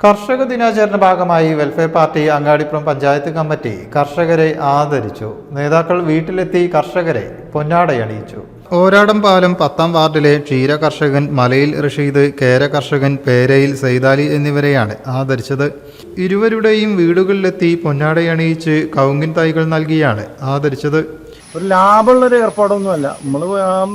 കർഷക ദിനാചരണ ഭാഗമായി welfare party Angadippuram panchayat committee കർഷകരെ ആദരിച്ചു. നേതാക്കൾ വീട്ടിലെത്തി കർഷകരെ പൊന്നാടയണിയിച്ചു. ഓരാടംപാലം 10ാം വാർഡിലെ ക്ഷീര കർഷകൻ മലയിൽ റഷീദ്, കേര കർഷകൻ പേരയിൽ സൈദാലി എന്നിവരെയാണ് ആദരിച്ചത്. ഇരുവരുടെയും വീടുകളിലെത്തി പൊന്നാടയണിയിച്ച് കവുങ്ങിൻ തൈകൾ നൽകിയാണ് ആദരിച്ചത്. ഒരു ലാഭമുള്ളൊരു ഏർപ്പാടൊന്നുമല്ല. നമ്മൾ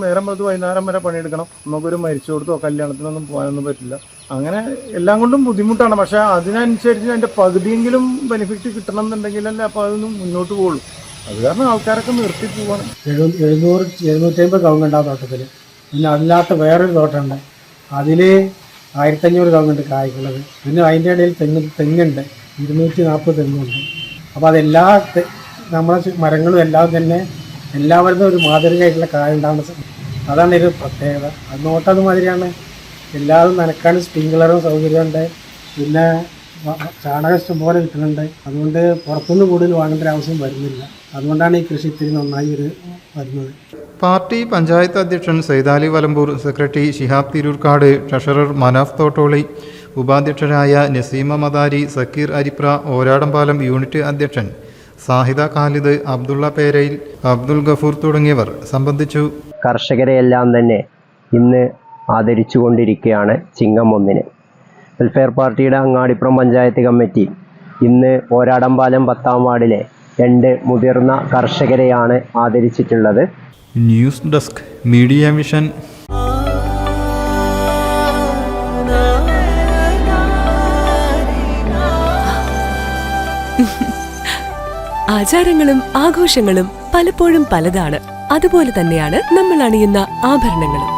നേരം മുതൽ വൈകുന്നേരം വരെ പണിയെടുക്കണം. നമുക്കൊരു മരിച്ചു കൊടുത്തോ കല്യാണത്തിനൊന്നും പോകാനൊന്നും പറ്റില്ല. അങ്ങനെ എല്ലാം കൊണ്ടും ബുദ്ധിമുട്ടാണ്. പക്ഷേ അതിനനുസരിച്ച് അതിൻ്റെ പകുതിയെങ്കിലും ബെനിഫിറ്റ് കിട്ടണം എന്നുണ്ടെങ്കിലല്ലേ അപ്പോൾ അതൊന്നും മുന്നോട്ട് പോകുള്ളൂ. അത് കാരണം ആൾക്കാരൊക്കെ നിർത്തി പോവാണ്. 750 കവുങ്ങുണ്ടാവും തോട്ടത്തിൽ. പിന്നെ അല്ലാത്ത വേറൊരു തോട്ടമുണ്ട്, അതിൽ 1500 കവുങ്ങുണ്ട് കായ്ക്കുള്ളത്. പിന്നെ അതിൻ്റെ ഇടയിൽ തെങ്ങുണ്ട്, 240 തെങ്ങുണ്ട്. അപ്പോൾ അതെല്ലാ നമ്മളെ മരങ്ങളും എല്ലാം തന്നെ എല്ലാവരും ഒരു മാതൃകയായിട്ടുള്ള കായ ഉണ്ടാകുന്ന അതാണ് ഒരു പ്രത്യേകത. അത് നോട്ടത് മാതിരിയാണ്. എല്ലാവരും നനക്കാൻ സ്പ്രിങ്ക്ലറും സൗകര്യമുണ്ട്. പിന്നെ ചാണകം ഇഷ്ടം പോലെ കിട്ടുന്നുണ്ട്. അതുകൊണ്ട് പുറത്തുനിന്ന് കൂടുതൽ വാങ്ങേണ്ട ഒരു ആവശ്യം വരുന്നില്ല. അതുകൊണ്ടാണ് ഈ കൃഷി ഇത്തിരി നന്നായി വരുന്നത്. പാർട്ടി പഞ്ചായത്ത് അധ്യക്ഷൻ സൈദാലി വലമ്പൂർ, സെക്രട്ടറി ഷിഹാബ് തിരൂർക്കാട്, ട്രഷറർ മനാഫ് തോട്ടോളി, ഉപാധ്യക്ഷരായ നസീമ മദാരി, സക്കീർ അരിപ്ര, ഓരാടംപാലം യൂണിറ്റ് അധ്യക്ഷൻ സാഹിദ ഖാലിദ്, അബ്ദുള്ള പേരയിൽ, അബ്ദുൽ ഗഫൂർ തുടങ്ങിയവർ സംബന്ധിച്ചു. കർഷകരെയെല്ലാം തന്നെ ഇന്ന് ആദരിച്ചു കൊണ്ടിരിക്കുകയാണ് ചിങ്ങം 1-ന്. വെൽഫെയർ പാർട്ടിയുടെ അങ്ങാടിപ്പുറം പഞ്ചായത്ത് കമ്മിറ്റി ഇന്ന് ഓരാടംപാലം 10ാം വാർഡിലെ 2 മുതിർന്ന കർഷകരെയാണ് ആദരിച്ചിട്ടുള്ളത്. News desk media mission. ആചാരങ്ങളും ആഘോഷങ്ങളും പലപ്പോഴും പലതാണ്. അതുപോലെ തന്നെയാണ് നമ്മൾ അണിയുന്ന ആഭരണങ്ങളും.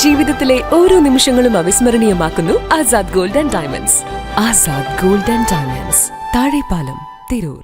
ജീവിതത്തിലെ ഓരോ നിമിഷങ്ങളും അവിസ്മരണീയമാക്കുന്നു Azad gold and diamonds. Azad gold and diamonds, Thazhepalam, Tirur.